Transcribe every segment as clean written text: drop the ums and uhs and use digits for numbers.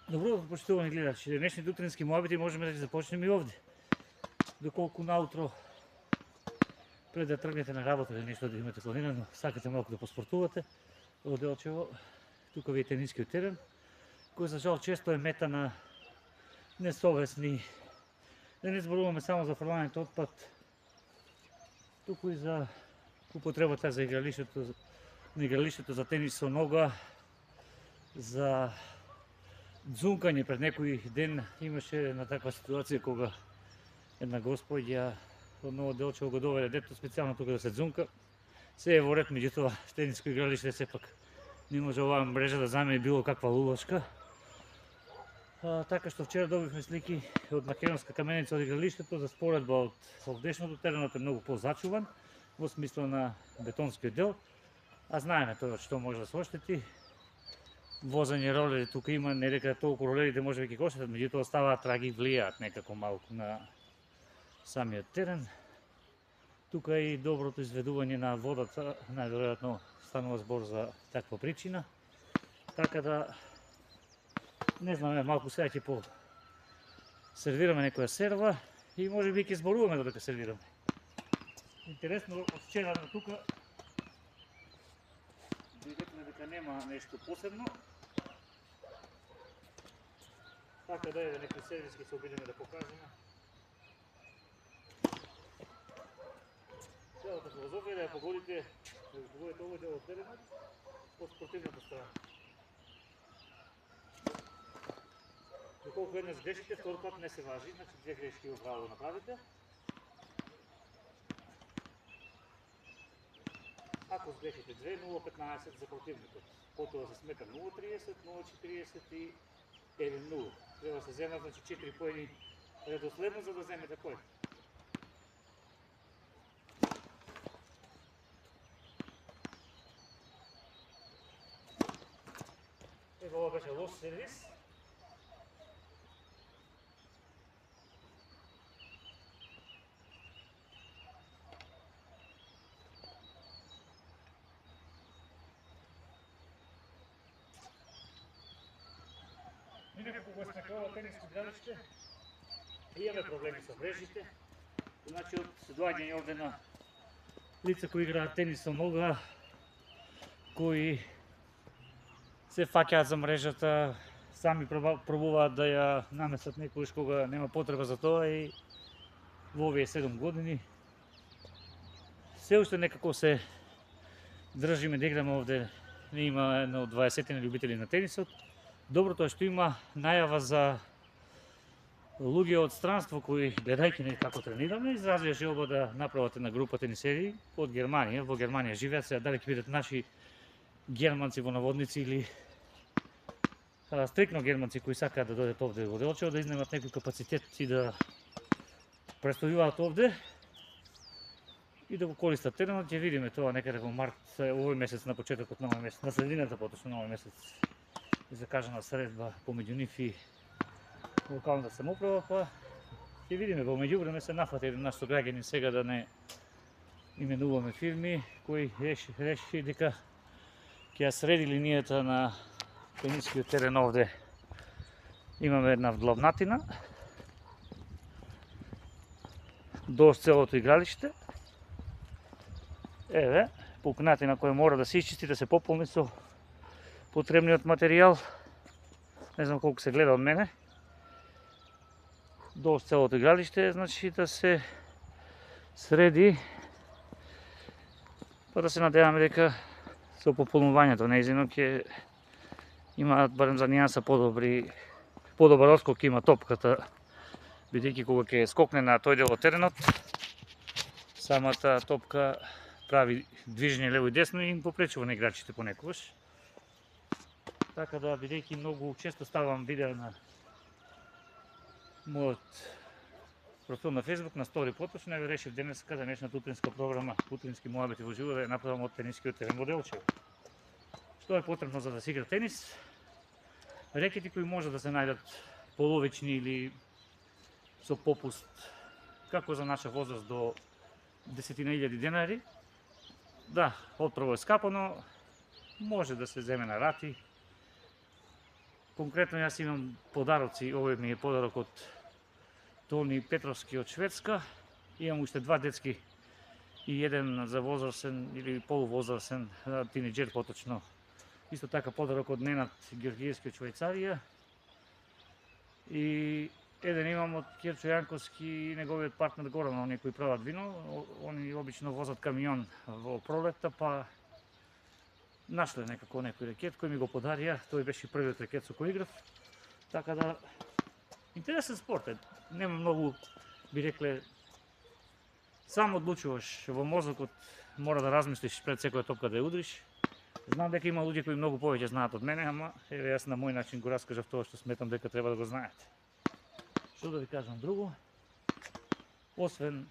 Добро, почитувани гледачи, денешните утрински муабети можеме да ги започнеме и овде. Доколку наутро, пред да тргнете на работа или нешто да имате планирано, сакате малку да поспортувате, во Делчево, тука ви е тенискиот терен, кој за жал често е мета на несовесни, да не зборуваме само за фрлањето отпад, туку и за употребата за игралиштето за тенис со нога, за дзункање. Пред некој ден имаше една таква ситуација кога една господја од Ново Делчево го доведе дето специјално тука да се дзунка. Се е во ред, меѓутоа тениско игралиште сепак не може оваа мрежа да замени било каква лулашка. Така што вчера добивме слики од македонска каменица од игралиштето за споредба од овдешното. Теренот е многу позачуван во смисло на бетонскиот дел, а знаеме тоа што може да се оштети. Возење ролери тука има, не дека толку ролерите може да ги коштат, меѓутоа ставаат траги, влијаат некако малку на самиот терен. Тука и доброто изведување на водата, најверојатно станува збор за таква причина. Така да, не знам, малку сега ќе сервираме некоја серва и може би ќе зборуваме додека сервираме. Интересно, од вчера на тука видетме дека нема нешто посебно. Така да е некој сервис ќе се обидеме да покажеме. Целата филозофија е да ја погодите овој дел од теренот од спортивната страна. Доколку еднаш грешите, втор пат не се важи, значи две грешки во право да направите. Ако сгрешите 2, 0,15 за противникот. Потоа се смета 0,30, 0,40 и 1,0. Треба се земат, значи 4 поени редоследно за да земете поен. Ево, ова беше лош сервис. Некако го сме као тениско игралиште, имаме проблеми со мрежите. Значи од доаѓање овде на лица кои играат тенис со нога, кои се фаќаат за мрежата, сами пробуваат да ја намесат некојаш кога нема потреба за тоа и во овие 7 години се уште некако се држиме да играме овде. Не има едно од 20 љубители на тенисот. Доброто е што има најава за луѓе од странство кои, гледајќи како тренираме, изразија желба да направат една група тенисери од Германија. Во Германија живеат, сега дали ќе бидат наши германци во наводници или стрикно германци кои сакаат да дојдат овде во Делчево, да изнемат некој капацитет и да престојуваат овде и да го користат теренот. Ќе видиме тоа некаде во март, овој месец, на почетокот на овој месец, на средината поточно на овој месец. Закажана средба помеѓу нив и локалната самоуправа, па ќе видиме. Во меѓувреме се нафати еден наш сограѓанин сега, да не именуваме фирми, кои реши дека ќе ја среди линијата на тенискиот терен овде. Имаме една вдлабнатина до целото игралиште. Еве, пукнатина која мора да се исчисти, да се пополни со потребниот материјал. Не знам колку се гледа од мене. До целото игралиште, значи да се среди, па да се надеваме дека со пополнувањето нејзино ќе имаат барем за нијанса подобар отскок има топката, бидејќи кога ќе скокне на тој дел од теренот, самата топка прави движење лево и десно и им попречува на играчите понекогаш. Така да, бидејќи многу често ставам видео на мојот профил на Facebook, на стори поточно, ја решив денеска денешната утринска програма, утрински муабети во живо, да ја направам од тенискиот терен во Делчево. Што е потребно за да се игра тенис? Рекети кои може да се најдат половични или со попуст, како за наша возраст до 10.000 денари. Да, отпрво е скапано, може да се земе на рати. Конкретно јас имам подароци, овој ми е подарок од Тони Петровски од Шведска. Имам уште 2 детски и еден за возрастен или полувозрастен, тинеџер поточно. Исто така подарок од Ненад Георгиевски од Швајцарија. И еден имам од Кирчо Јанковски и неговиот партнер Горан, оние кои прават вино. Они обично возат камион во пролетта, па нашле некако некој рекет кој ми го подарија. Тој беше првиот рекет со кој играв. Така да интересен спорт е. Нема многу, би рекле, сам одлучуваш во мозокот, мора да размислиш пред секоја топка да ја удриш. Знам дека има луѓе кои многу повеќе знаат од мене, ама еве јас на мој начин го раскажав тоа што сметам дека треба да го знаете. Што да ви кажам друго? Освен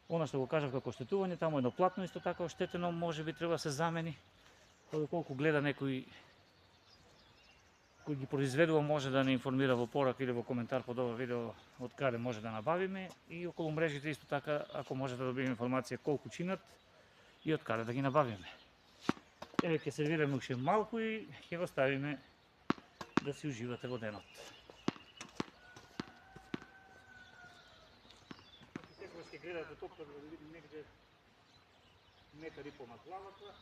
она што го кажав како оштетување, таму едно платно исто така оштетено, можеби треба да се замени. Па доколку гледа некој кој ги произведува, може да не информира во порака или во коментар под ова видео од каде може да набавиме, и околу мрежите исто така, ако може да добиеме информација колку чинат и од каде да ги набавиме. Еве ќе сервираме уште малку и ќе го ставиме да си уживате во денот. Секогаш ќе гледате топка да види негде метар и пол над главата,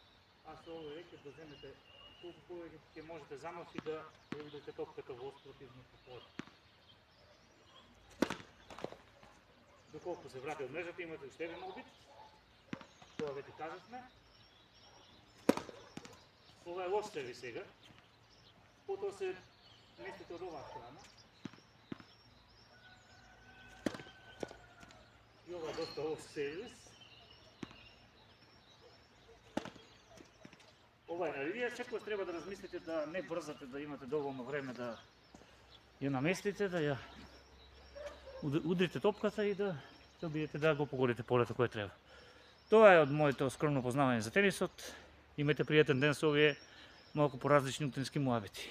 а со овој рекет да земете колку повеќе ќе можете замоци да видите топката во спротивно поле. Доколку се врати од мрежата, имате уште еден обид. Тоа веќе кажавме. Ова е лош сервис сега. Потоа се местите од оваа страна. И ова е доста лош сервис. Ова е, вие секојаш треба да размислите да не брзате, да имате доволно време да ја наместите, да ја удрите топката и да бидете да го погодите полето кое треба. Тоа е од моето скромно познавање за тенисот. Имате пријатен ден со овие малку поразлични утрински муабети.